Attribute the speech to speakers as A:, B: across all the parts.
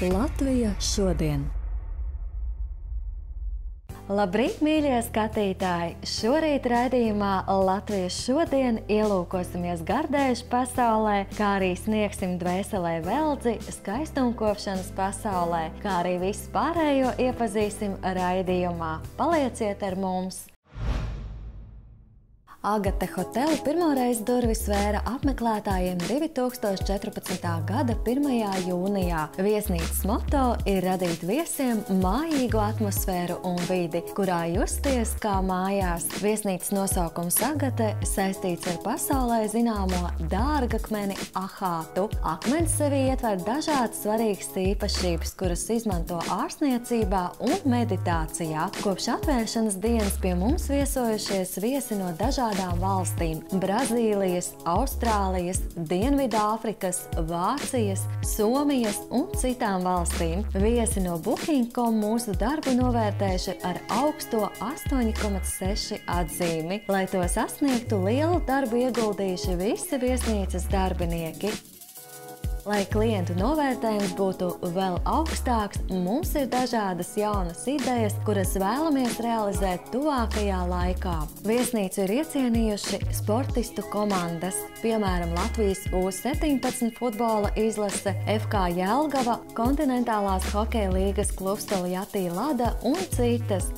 A: Latvija šodien. Labrīt, mīļie skatītāji! Šorīt raidījumā Latvija šodien ielūkosimies gardējušu pasaulē, kā arī sniegsim dvēselē veldzi, skaistumkopšanas pasaulē, kā arī visu pārējo iepazīsim raidījumā. Palieciet ar mums! Agate Hotel pirmoreiz durvis vēra apmeklētājiem 2014. gada 1. jūnijā. Viesnīcas moto ir radīt viesiem mājīgu atmosfēru un vidi, kurā justies kā mājās. Viesnīcas nosaukums Agate saistīts ar pasaulē zināmo dārgakmeni ahātu. Akmens sevī ietver dažādas svarīgas īpašības, kuras izmanto ārstniecībā un meditācijā. Kopš atvēršanas dienas pie mums viesojušies viesi no dažādām valstīm – Brazīlijas, Austrālijas, Dienvidāfrikas, Vācijas, Somijas un citām valstīm. Viesi no Booking.com mūsu darbu novērtējuši ar augsto 8,6 atzīmi. Lai to sasniegtu, lielu darbu ieguldījuši visi viesnīcas darbinieki. Lai klientu novērtējums būtu vēl augstāks, mums ir dažādas jaunas idejas, kuras vēlamies realizēt tuvākajā laikā. Viesnīcu ir iecienījuši sportistu komandas, piemēram, Latvijas U17 futbola izlase, FK Jelgava, Kontinentālās hokeja līgas klubs Toljatti Lada un citas.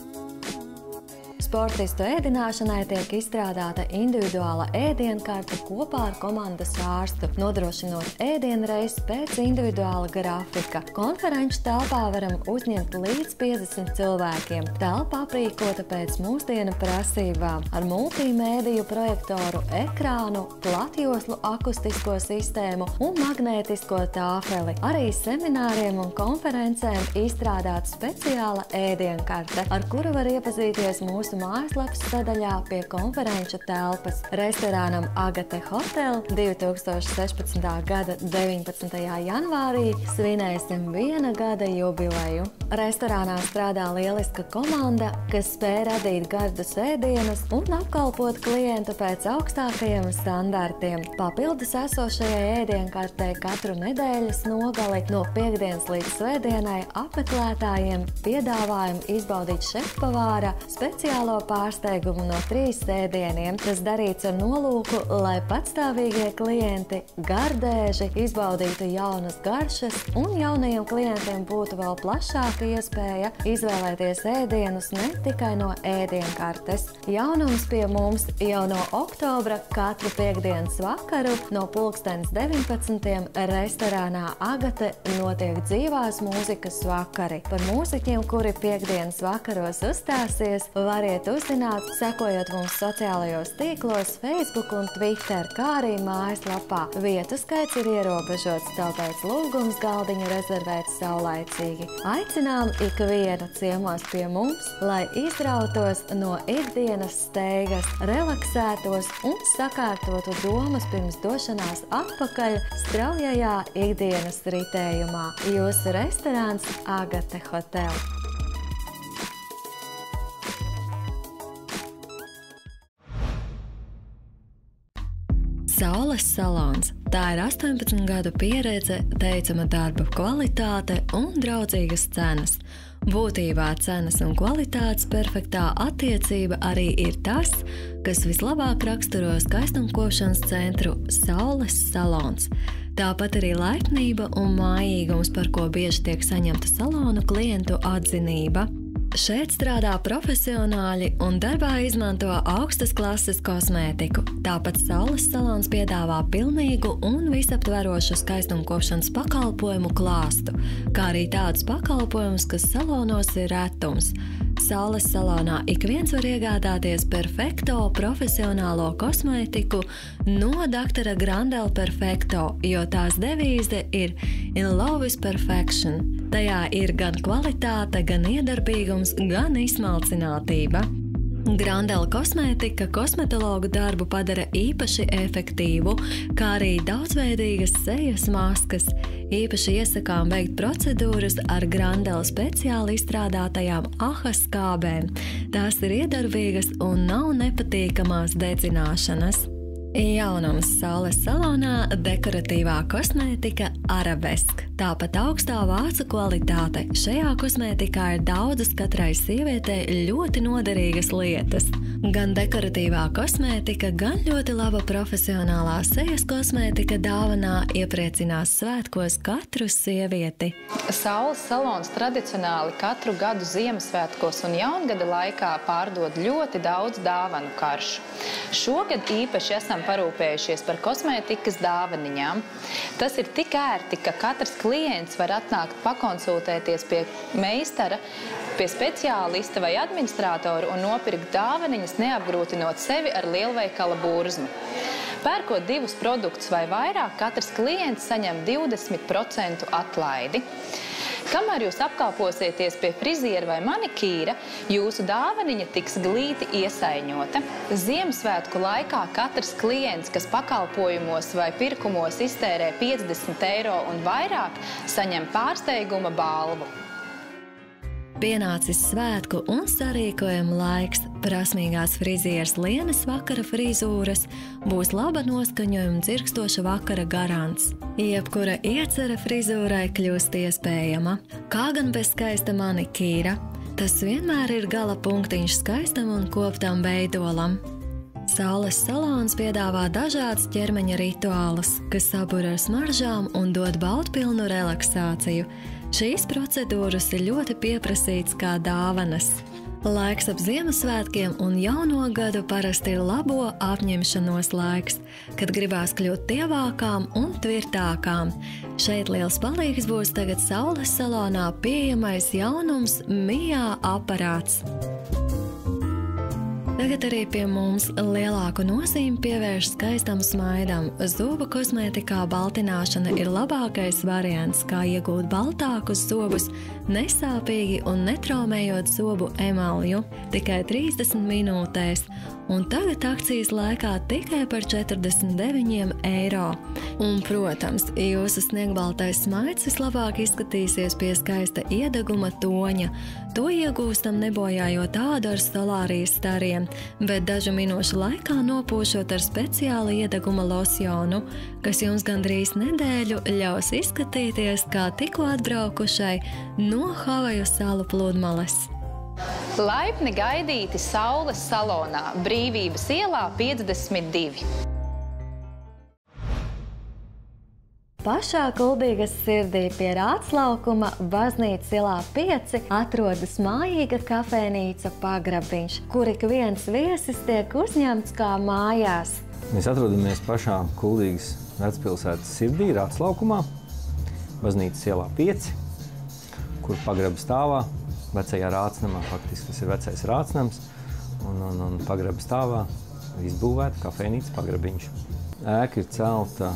A: Sportistu ēdināšanai tiek izstrādāta individuāla ēdienkarte kopā ar komandas ārstu, nodrošinot ēdienreizes pēc individuāla grafika. Konferenču telpā varam uzņemt līdz 50 cilvēkiem. Telpa aprīkota pēc mūsdienu prasībām ar multimēdiju projektoru ekrānu, platjoslu akustisko sistēmu un magnētisko tāfeli. Arī semināriem un konferencēm izstrādāta speciāla ēdienkarte, ar kuru var iepazīties mūsu mājaslapas sadaļā pie konferenču telpas. Restorānam Agate Hotel 2016. gada 19. janvārī svinēsim 1 gada jubileju. Restorānā strādā lieliska komanda, kas spēj radīt gardus ēdienus un apkalpot klientu pēc augstākajiem standartiem. Papildus esošajai ēdienkartei katru nedēļas nogali no piekdienas līdz svētdienai apmeklētājiem piedāvājam izbaudīt šefpavāra speciālo pārsteigumu no 3 ēdieniem. Tas darīts ar nolūku, lai patstāvīgie klienti, gardēži, izbaudītu jaunas garšas un jaunajiem klientiem būtu vēl plašāka iespēja izvēlēties ēdienus ne tikai no ēdienkartes. Jaunums pie mums jau no oktobra katru piekdienas vakaru no 19:00 restorānā Agate notiek dzīvās mūzikas vakari. Par mūziķiem, kuri piekdienas vakaros uzstāsies, variet uzzināt, sekojot mums sociālajos tīklos, Facebook un Twitter, kā arī mājaslapā. Vietu skaits ir ierobežots, tāpēc lūgums galdiņu rezervēt saulaicīgi. Aicinām ikvienu ciemos pie mums, lai izrautos no ikdienas steigas, relaksētos un sakārtotu domas pirms došanās atpakaļ straujajā ikdienas ritējumā. Jūsu restorāns Agate Hotel. Saules salons. Tā ir 18 gadu pieredze, teicama darba kvalitāte un draudzīgas cenas. Būtībā cenas un kvalitātes perfektā attiecība arī ir tas, kas vislabāk raksturo skaistumkopšanas centru Saules salons. Tāpat arī laipnība un mājīgums, par ko bieži tiek saņemta salonu klientu atzinība. Šeit strādā profesionāļi un darbā izmanto augstas klases kosmētiku. Tāpat Saules salons piedāvā pilnīgu un visaptverošu skaistumkopšanas pakalpojumu klāstu, kā arī tādus pakalpojumus, kas salonos ir retums. Saules salonā ik viens var iegādāties perfekto profesionālo kosmētiku no doktora Grandela Perfekto, jo tās devīze ir In love with perfection. Tajā ir gan kvalitāte, gan iedarbīgums, gan izsmalcinātība. Grandela kosmētika kosmetologu darbu padara īpaši efektīvu, kā arī daudzveidīgas sejas maskas. Īpaši iesakām veikt procedūras ar Grandela speciāli izstrādātajām AHA skābēm. Tās ir iedarbīgas un nav nepatīkamās dedzināšanas. Jaunums Saules salonā dekoratīvā kosmētika Arabesk. Tāpat augstā vācu kvalitāte. Šajā kosmētikā ir daudzas katrai sievietei ļoti noderīgas lietas. Gan dekoratīvā kosmētika, gan ļoti laba profesionālā sejas kosmētika dāvanā iepriecinās svētkos katru sievieti.
B: Saules salons tradicionāli katru gadu Ziemassvētkos un Jaungada laikā pārdod ļoti daudz dāvanu karšu. Šogad īpaši esam parūpējušies par kosmētikas dāvaniņām. Tas ir tik ērti, ka katrs klients var atnākt pakonsultēties pie meistara, pie speciālista vai administrātora un nopirkt dāvaniņas, neapgrūtinot sevi ar lielveikala burzmu. Pērkot 2 produktus vai vairāk, katrs klients saņem 20% atlaidi. Kamēr jūs apkalposieties pie friziera vai manikīra, jūsu dāvaniņa tiks glīti iesaiņota. Ziemassvētku laikā katrs klients, kas pakalpojumos vai pirkumos iztērē 50 eiro un vairāk, saņem pārsteiguma balvu.
A: Pienācis svētku un sarīkojuma laiks. Prasmīgās frizieres Lienas vakara frizūras būs laba noskaņojuma dzirkstoša vakara garants. Jebkura iecera frizūrai kļūst iespējama. Kā gan bez skaista manikīra? Tas vienmēr ir gala punktiņš skaistam un koptam veidolam. Saules salons piedāvā dažādas ķermeņa rituālus, kas sabur ar smaržām un dod baudpilnu relaksāciju. Šīs procedūras ir ļoti pieprasīts kā dāvanas. Laiks ap Ziemassvētkiem un jauno gadu parasti ir labo apņemšanos laiks, kad gribās kļūt tievākām un tvirtākām. Šeit liels palīgs būs tagad Saules salonā pieejamais jaunums Mia aparāts. Tagad arī pie mums lielāku nozīmi pievērš skaistam smaidam. Zobu kosmētikā baltināšana ir labākais variants, kā iegūt baltākus zobus, nesāpīgi un netraumējot zobu emalju. Tikai 30 minūtēs. Un tagad akcijas laikā tikai par 49 eiro. Un, protams, jūsu sniegbaltais smaids vislabāk izskatīsies pie skaista iedeguma toņa. To iegūstam nebojājot ādu ar solārijas stariem, bet dažu minūšu laikā nopūšot ar speciālu iedeguma losjonu, kas jums gandrīz nedēļu ļaus izskatīties kā tikko atbraukušai no Havaju salu pludmales.
B: Laipni gaidīti Saules salonā, Brīvības ielā 52.
A: Pašā Kuldīgas sirdī pie Rātslaukuma Baznīcas ielā 5 atrodas mājīga kafejnīca Pagrabiņš, kur ik viens viesis tiek uzņemts kā mājās.
C: Mēs atrodamies pašā Kuldīgas vecpilsētas sirdī, Rātslaukumā, Baznīcas ielā 5, kur pagraba stāvā, vecajā Rātsnamā, faktiski tas ir vecais Rātsnams, un pagraba stāvā izbūvēta kafejnīca Pagrabiņš. Ēka ir celta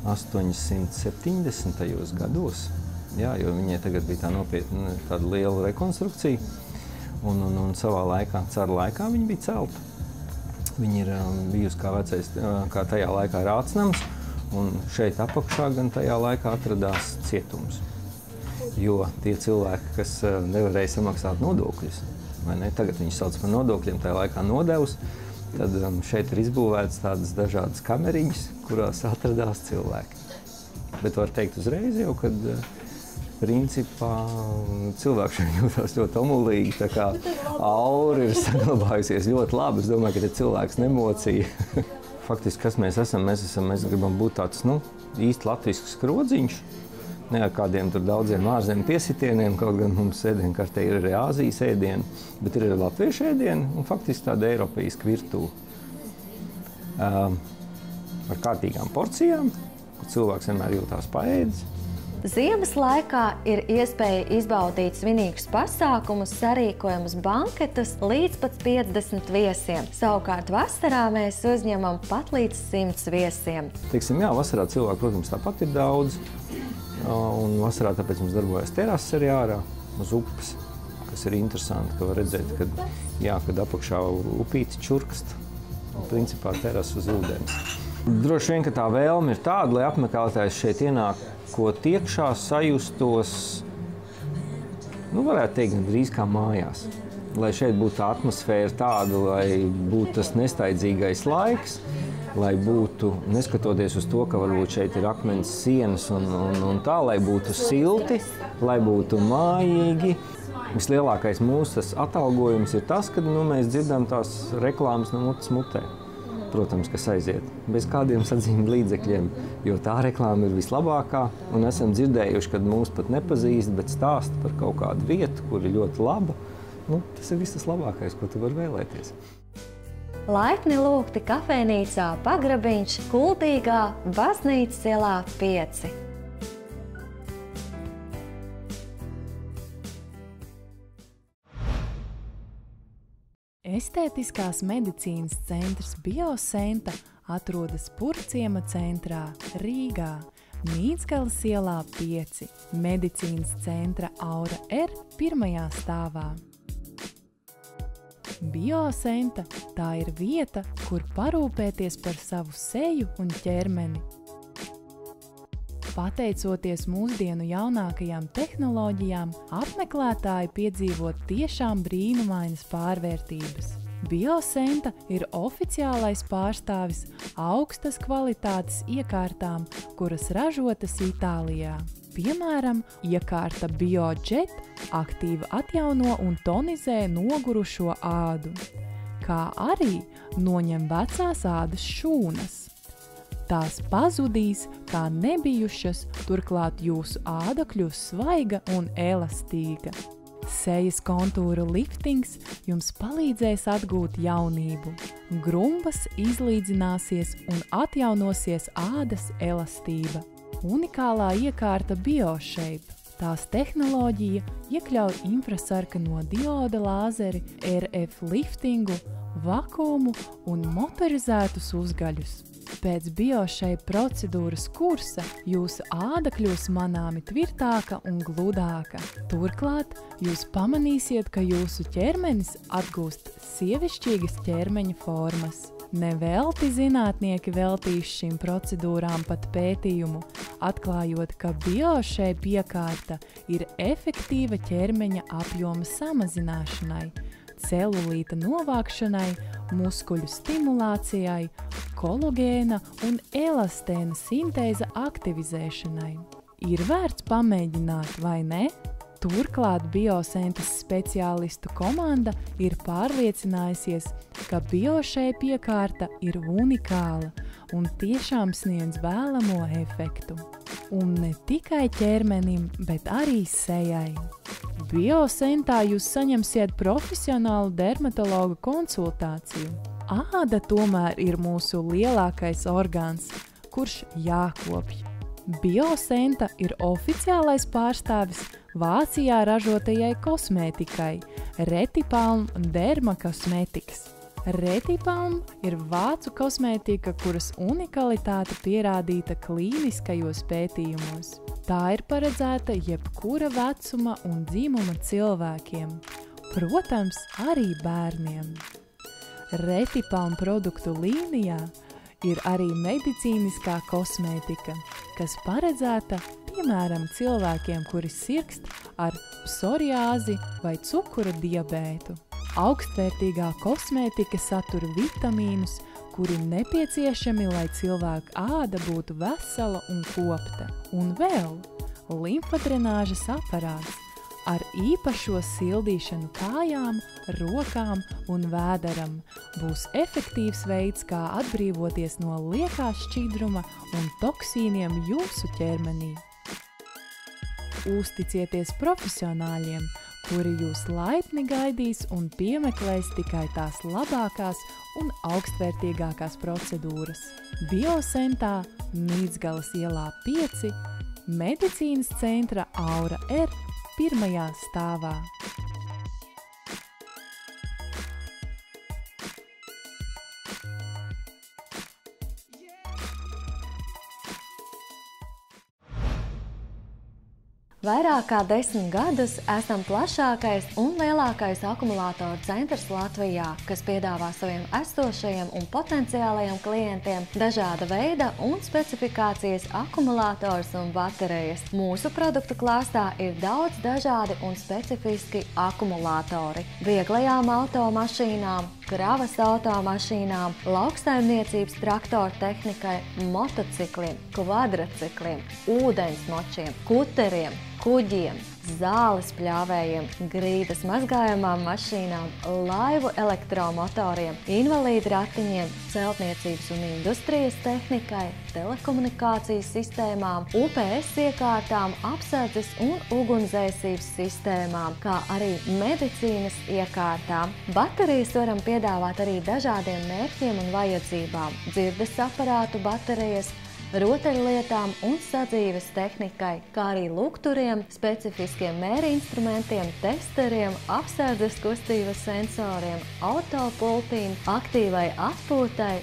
C: 870. gados, jā, jo viņai tagad bija tā nopietna tāda liela rekonstrukcija, un savā laikā, cara laikā viņa bija celta. Viņa ir bijusi kā tajā laikā Rātsnams, un šeit apakšā gan tajā laikā atradās cietums. Jo tie cilvēki, kas nevarēja samaksāt nodokļus, vai ne, tagad viņi sauc par nodokļiem, tajā laikā nodevus, tad šeit ir izbūvētas tādas dažādas kameriņas, kurās atradās cilvēki. Bet var teikt uzreiz jau, kad principā cilvēki šeit jūtās ļoti omulīgi, tā kā aura ir saglabājusies ļoti labi. Es domāju, ka te cilvēks nemocīja. Faktiski, kas mēs esam? Mēs gribam būt tāds, īsti latvisks skrodziņš, ne ar kādiem tur daudziem ārzemju piesitieniem, kaut gan mums ēdienkartē ir arī Āzijas ēdieni, bet ir arī latviešu ēdieni un faktiski tāda eiropeiska virtuve. Ar kārtīgām porcijām, kur cilvēks vienmēr jūtās paēdis.
A: Ziemas laikā ir iespēja izbaudīt svinīgus pasākumus, sarīkojumus, banketus līdz pat 50 viesiem. Savukārt vasarā mēs uzņemam pat līdz 100 viesiem.
C: Teiksim, jā, vasarā cilvēku, protams, tāpat ir daudz. Un vasarā tāpēc mums darbojas terases arī ārā uz upes, kas ir interesanti, ka var redzēt, kad apakšā upīti čurkst, un principā terases uz ūdens. Droši vien, ka tā vēlme ir tāda, lai apmeklētājs šeit ienākot iekšā sajustos, varētu teikt, gandrīz kā mājās. Lai šeit būtu tā atmosfēra tāda, lai būtu tas nesteidzīgais laiks, lai būtu, neskatoties uz to, ka varbūt šeit ir akmens sienas un tā, lai būtu silti, lai būtu mājīgi. Vislielākais mūsu atalgojums ir tas, kad mēs dzirdam tās reklāmas no mutes mutē. Protams, kas aiziet bez kādiem sadzīmes līdzekļiem, jo tā reklāma ir vislabākā, un esam dzirdējuši, kad mūs pat nepazīst, bet stāsta par kaut kādu vietu, kur ir ļoti laba. Tas ir viss tas labākais, ko tu vari vēlēties.
A: Laipni lūgti kafejnīcā Pagrabiņš, Kuldīgā, Baznīcas ielā 5.
D: Estētiskās medicīnas centrs Biosenta atrodas Purciema centrā Rīgā, Mīdzgalas ielā 5, medicīnas centra Aura R 1. stāvā. Biosenta tā ir vieta, kur parūpēties par savu seju un ķermeni. Pateicoties mūsdienu jaunākajām tehnoloģijām, apmeklētāji piedzīvo tiešām brīnumainas pārvērtības. Biosenta ir oficiālais pārstāvis augstas kvalitātes iekārtām, kuras ražotas Itālijā. Piemēram, iekārta BioJet aktīvi atjauno un tonizē nogurušo ādu, kā arī noņem vecās ādas šūnas. Tās pazudīs kā nebijušas, turklāt jūsu āda kļūs svaiga un elastīga. Sejas kontūru liftings jums palīdzēs atgūt jaunību. Grumbas izlīdzināsies un atjaunosies ādas elastība. Unikālā iekārta BioShape. Tās tehnoloģija iekļauj infrasarkano dioda lāzeri, RF liftingu, vakuumu un motorizētus uzgaļus. Pēc BioShape procedūras kursa jūsu āda kļūs manāmi tvirtāka un gludāka. Turklāt jūs pamanīsiet, ka jūsu ķermenis atgūst sievišķīgas ķermeņa formas. Nevelti zinātnieki veltījuši šīm procedūrām pat pētījumu, atklājot, ka BioShape iekārta ir efektīva ķermeņa apjoma samazināšanai, celulīta novākšanai, muskuļu stimulācijai, kolagēna un elastēna sintēza aktivizēšanai. Ir vērts pamēģināt, vai ne? Turklāt Biosentas speciālistu komanda ir pārliecinājusies, ka BioShape iekārta ir unikāla un tiešām sniedz vēlamo efektu. Un ne tikai ķermenim, bet arī sejai. Biosentā jūs saņemsiet profesionālu dermatologa konsultāciju. Āda tomēr ir mūsu lielākais orgāns, kurš jākopj. Biosenta ir oficiālais pārstāvis Vācijā ražotajai kosmētikai Retipalm Derma Cosmetics. Retipalm ir vācu kosmētika, kuras unikalitāte pierādīta klīniskajos pētījumos. Tā ir paredzēta jebkura vecuma un dzimuma cilvēkiem, protams, arī bērniem. Retipalm produktu līnijā ir arī medicīniskā kosmētika, kas paredzēta, piemēram, cilvēkiem, kuri sirkst ar psoriāzi vai cukura diabētu. Augstvērtīgā kosmētika satur vitamīnus, kuri nepieciešami, lai cilvēka āda būtu vesela un kopta. Un vēl limfadrenāžas aparāts ar īpašo sildīšanu kājām, rokām un vēderam būs efektīvs veids, kā atbrīvoties no liekā šķidruma un toksīniem jūsu ķermenī. Uzticieties profesionāļiem, kuri jūs laipni gaidīs un piemeklēs tikai tās labākās un augstvērtīgākās procedūras. Biosentā, Mīdzgalas ielā 5, medicīnas centra Aura R 1. stāvā.
A: Vairāk kā 10 gadus esam plašākais un lielākais akumulātoru centrs Latvijā, kas piedāvā saviem esošajiem un potenciālajiem klientiem dažāda veida un specifikācijas akumulātors un baterijas. Mūsu produktu klāstā ir daudz dažādi un specifiski akumulātori vieglajām automašīnām, kravas automašīnām, lauksaimniecības traktoru tehnikai, motocikliem, kvadracikliem, ūdensmočiem, kuteriem, kuģiem, zāles pļāvējiem, grīdas mazgājamām mašīnām, laivu elektromotoriem, invalīdu ratiņiem, celtniecības un industrijas tehnikai, telekomunikācijas sistēmām, UPS iekārtām, apsardzes un ugunsdzēsības sistēmām, kā arī medicīnas iekārtām. Baterijas varam piedāvāt arī dažādiem mērķiem un vajadzībām – dzirdes aparātu baterijas, rotaļlietām un sadzīves tehnikai, kā arī lukturiem, specifiskiem mērinstrumentiem, testeriem, apsardzes kustības sensoriem, autopultīm, aktīvai atpūtai,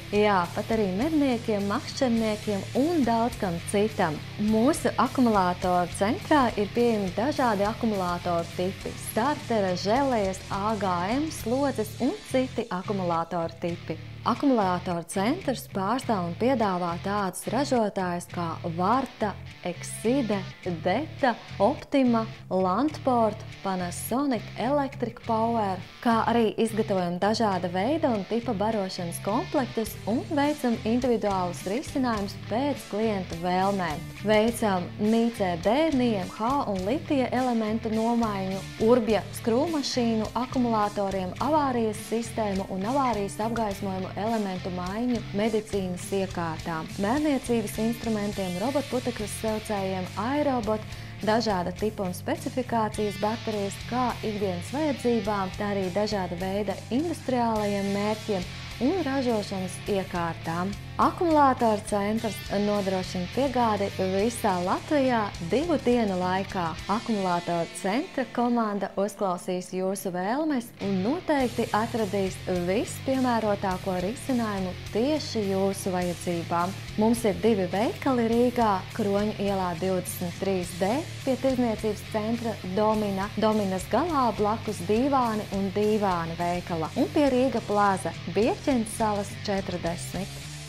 A: pat arī medniekiem, makšķerniekiem un daudz kam citam. Mūsu akumulātoru centrā ir pieejami dažādi akumulātoru tipi – startera, želejas, AGM, slodzes un citi akumulātoru tipi. Akumulātoru centrs pārstāv un piedāvā tādus ražotājus kā Varta, Exide, Deta, Optima, Landport, Panasonic, Electric Power, kā arī izgatavojam dažāda veida un tipa barošanas komplektus un veicam individuālus risinājumus pēc klientu vēlmēm. Veicam NICD, NIMH un litija elementu nomaiņu, urbja skrūmašīnu, akumulātoriem, avārijas sistēmu un avārijas apgaismojumu elementu maiņu medicīnas iekārtām, mērniecības instrumentiem, robotputekļu saucējiem, aerobot, dažāda tipa un specifikācijas baterijas, kā ikdienas vajadzībām, tā arī dažāda veida industriālajiem mērķiem un ražošanas iekārtām. Akumulātoru centrs nodrošina piegādi visā Latvijā 2 dienu laikā. Akumulātoru centra komanda uzklausīs jūsu vēlmes un noteikti atradīs vispiemērotāko risinājumu tieši jūsu vajadzībām. Mums ir 2 veikali Rīgā, Kroņu ielā 23D pie tirdzniecības centra Dominas galā blakus Dīvāni un Dīvāni veikala un pie Rīga Plaza Bieķenes salas 40.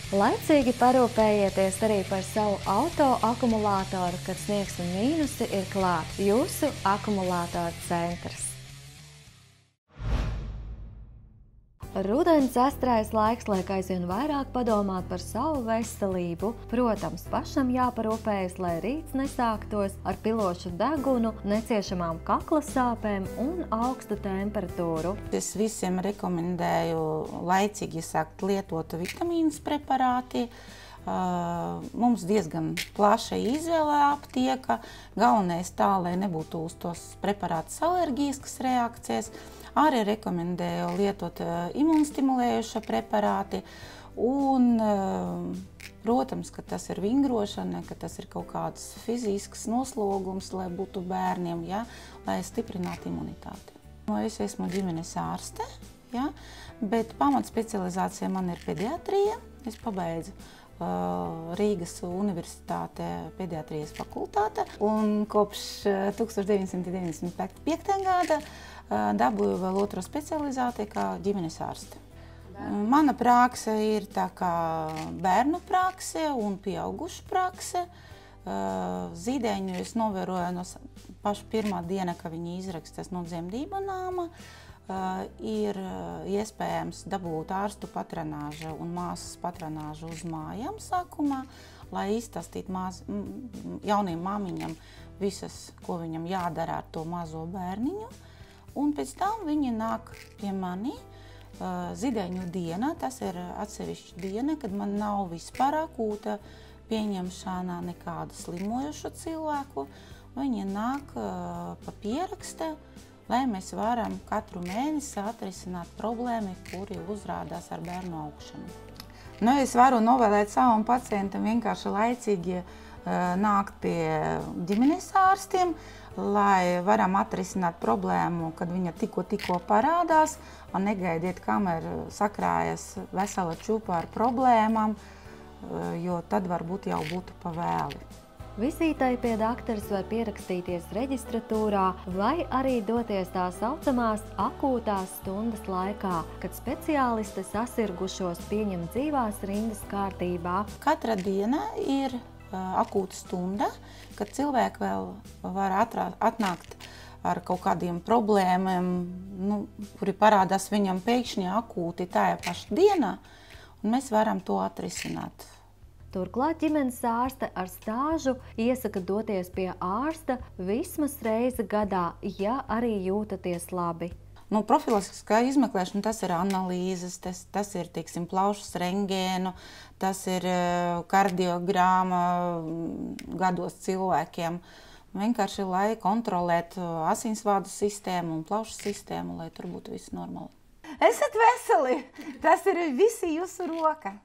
A: Laicīgi parūpējieties arī par savu auto akumulātoru, kad sniegs un mīnusi ir klāt. Jūsu akumulātoru centrs. Rudens astrais laiks liek aizvien vairāk padomāt par savu veselību. Protams, pašam jāparūpējas, lai rīts nesāktos ar pilošu degunu, neciešamām kakla sāpēm un augstu temperatūru.
E: Es visiem rekomendēju laicīgi sākt lietot vitamīnas preparāti. Mums diezgan plaša izvēle aptieka. Galvenais tā, lai nebūtu uz tos preparātus alerģiskas reakcijas. Arī rekomendēju lietot imunstimulējuša preparāti un, protams, ka tas ir vingrošana, ka tas ir kaut kāds fizisks noslogums, lai būtu bērniem, lai stiprinātu imunitāti. Es esmu ģimenes ārste, bet pamatspecializācija man ir pediatrija. Es pabeidzu Rīgas Universitāte pediatrijas fakultāte un kopš 1995. gada dabūju vēl otro specializāciju kā ģimenes ārste. Mana prakse ir tā kā bērnu prakse un pieaugušu prakse. Zīdaiņu es novēroju no paša pirmā diena, ka viņi izrakstās no dzemdību nāma. Ir iespējams dabūt ārstu patronāžu un māsas patronāžu uz mājām sākumā, lai izstāstītu jauniem māmiņam visas, ko viņam jādara ar to mazo bērniņu. Un pēc tam viņi nāk pie mani zīdaiņu dienā. Tas ir atsevišķa diena, kad man nav vispār akūta pieņemšanā nekādu slimojušu cilvēku. Viņi nāk pa pieraksta, lai mēs varam katru mēnesi atrisināt problēmu, kuri uzrādās ar bērnu augšanu. Es varu novēlēt savam pacientam vienkārši laicīgi nākt pie ģimenes ārstiem, lai varam atrisināt problēmu, kad viņa tikko parādās, un negaidiet, kamēr sakrājas vesela čupa ar problēmām, jo tad varbūt jau būtu pa vēli.
A: Vizītei pie dakteres var pierakstīties reģistratūrā vai arī doties tā saucamās akūtās stundas laikā, kad speciālisti sasirgušos pieņem dzīvās rindas kārtībā.
E: Katra diena ir akūta stunda, kad cilvēki vēl var atnākt ar kaut kādiem problēmām, kuri parādās viņam pēkšņi akūti tajā pašā dienā, un mēs varam to atrisināt.
A: Turklāt ģimenes ārste ar stāžu iesaka doties pie ārsta vismaz reizi gadā, ja arī jūtaties labi.
E: Profilaktiskā izmeklēšana, tas ir analīzes, tas ir, teiksim, plaušas rentgēnu, tas ir kardiogrāma gados cilvēkiem. Vienkārši, lai kontrolētu asinsvadu sistēmu un plaušu sistēmu, lai tur būtu viss normāli. Esat veseli! Tas ir visi jūsu roka!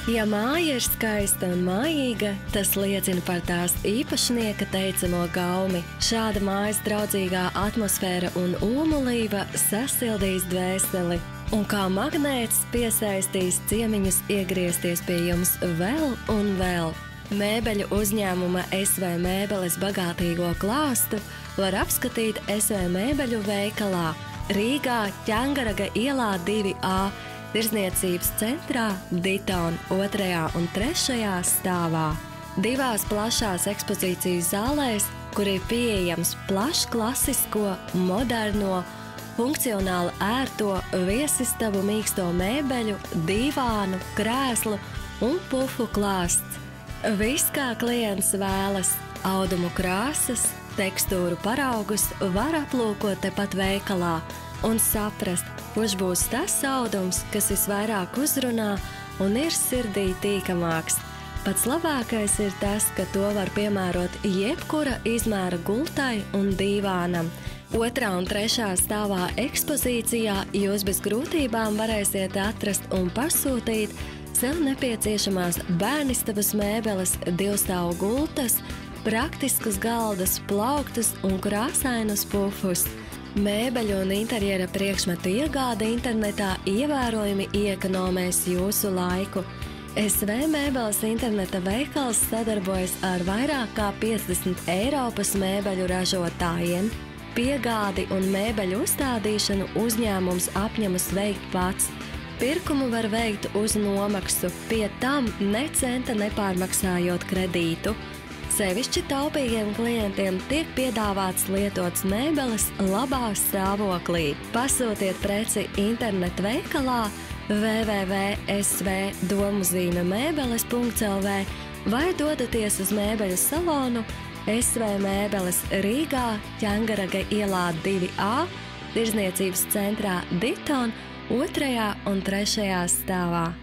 A: Ja māja ir skaista un mājīga, tas liecina par tās īpašnieka teicamo gaumi. Šāda mājas draudzīgā atmosfēra un ūmulība sasildīs dvēseli. Un kā magnēts piesaistīs ciemiņus iegriezties pie jums vēl un vēl. Mēbeļu uzņēmuma SV Mēbeles bagātīgo klāstu var apskatīt SV Mēbeļu veikalā Rīgā Ķengaraga ielā 2A, Tirdzniecības centrā Ditona 2. un 3. stāvā. Divās plašās ekspozīciju zālēs, kur ir pieejams plašs klasisko, moderno, funkcionāli ērto viesistabu mīksto mēbeļu, divānu, krēslu un pufu klāsts. Viss, kā klients vēlas, audumu krāsas, tekstūru paraugus var aplūkot tepat veikalā un saprast, kurš būs tas audums, kas visvairāk uzrunā un ir sirdī tīkamāks. Pats labākais ir tas, ka to var piemērot jebkura izmēra gultai un dīvānam. 2. un 3. stāvā ekspozīcijā jūs bez grūtībām varēsiet atrast un pasūtīt sev nepieciešamās bērnistabas mēbeles, 2-stāvu gultas, praktiskus galdas, plauktus un krāsainus pufus. Mēbeļu un interjera priekšmetu iegāde internetā ievērojami iekonomēs jūsu laiku. SV Mēbeles interneta veikals sadarbojas ar vairāk kā 50 Eiropas mēbeļu ražotājiem. Piegādi un mēbeļu uzstādīšanu uzņēmums apņemas veikt pats. Pirkumu var veikt uz nomaksu, pie tam ne centa nepārmaksājot kredītu. Sevišķi taupīgiem klientiem tiek piedāvāts lietots mēbeles labā stāvoklī. Pasūtiet preci internetu veikalā www.svdomuzīmemēbeles.lv vai dodaties uz mēbeļu salonu SV Mēbeles Rīgā Ķengaraga ielā 2A, Tirdzniecības centrā Ditona 2. un 3. stāvā.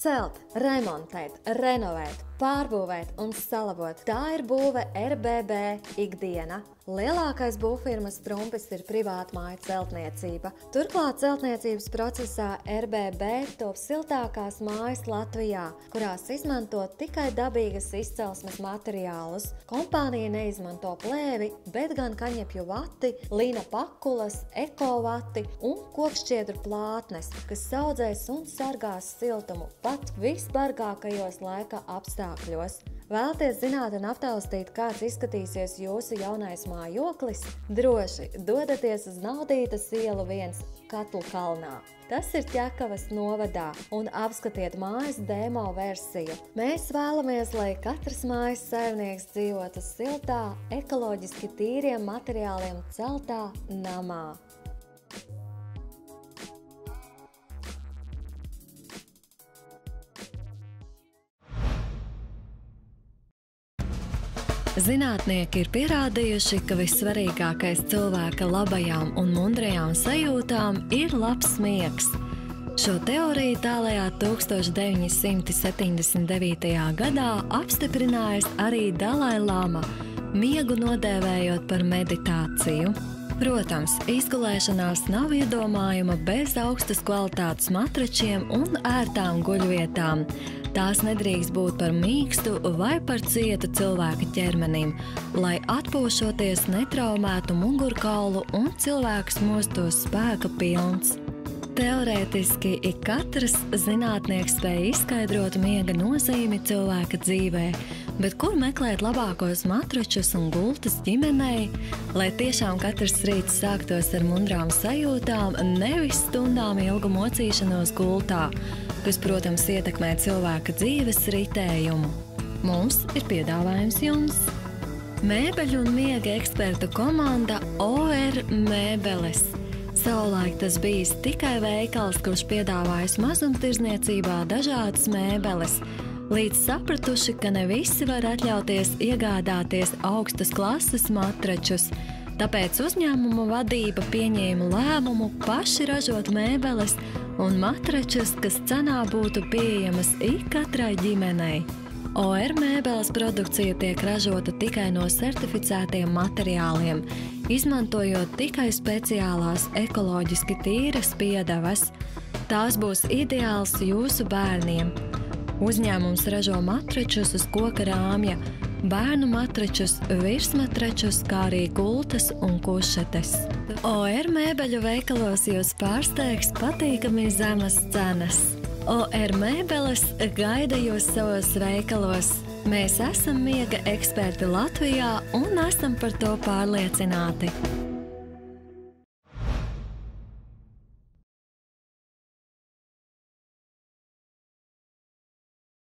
A: Celt, remontēt, renovēt, pārbūvēt un salabot. Tā ir būve RBB ikdiena. Lielākais būvfirmas trumpis ir privātmāju celtniecība. Turklāt celtniecības procesā RBB top siltākās mājas Latvijā, kurās izmanto tikai dabīgas izcelsmes materiālus. Kompānija neizmanto plēvi, bet gan kaņepju vati, līna pakulas, ekovati un kokšķiedru plātnes, kas saudzēs un sargās siltumu pat visbargākajos laika apstākļos. Vēlaties zināt un aptaustīt, kāds izskatīsies jūsu jaunais mājoklis? Droši dodaties uz Naudītas ielu 1 Katlu kalnā. Tas ir Ķekavas novadā, un apskatiet mājas demo versiju. Mēs vēlamies, lai katrs mājas saimnieks dzīvotu siltā, ekoloģiski tīriem materiāliem celtā namā. Zinātnieki ir pierādījuši, ka vissvarīgākais cilvēka labajām un mundrajām sajūtām ir labs miegs. Šo teoriju tālajā 1979. gadā apstiprinājis arī Dalai Lama, miegu nodēvējot par meditāciju. Protams, izgulēšanās nav iedomājama bez augstas kvalitātes matračiem un ērtām guļvietām. Tās nedrīkst būt par mīkstu vai par cietu cilvēka ķermenim, lai atpūšoties netraumētu mugurkaulu un cilvēks mostos spēka pilns. Teorētiski ik katrs zinātnieks spēj izskaidrot miega nozīmi cilvēka dzīvē, bet kur meklēt labākos matračus un gultas ģimenei, lai tiešām katrs rīts sāktos ar mundrām sajūtām, nevis stundām ilgu mocīšanos gultā. kas, protams, ietekmē cilvēka dzīves ritējumu. Mums ir piedāvājums jums. Mēbeļu un miega ekspertu komanda OR Mēbeles. Savulaik tas bijis tikai veikals, kurš piedāvājas mazumtirdzniecībā dažādas mēbeles, līdz sapratuši, ka ne visi var atļauties iegādāties augstas klases matračus. Tāpēc uzņēmuma vadība pieņēma lēmumu paši ražot mēbeles un matračus, kas cenā būtu pieejamas ikatrai ģimenei. OR mēbeles produkcija tiek ražota tikai no certificētiem materiāliem, izmantojot tikai speciālās ekoloģiski tīras piedevas. Tās būs ideāls jūsu bērniem. Uzņēmums ražo matračus uz koka rāmja, bērnu matračus, virsmatračus, kā arī gultas un kušetes. OR mēbeļu veikalos jūs pārsteigs patīkami zemas cenas. OR Mēbeles gaida jūs savos veikalos. Mēs esam miega eksperti Latvijā un esam par to pārliecināti.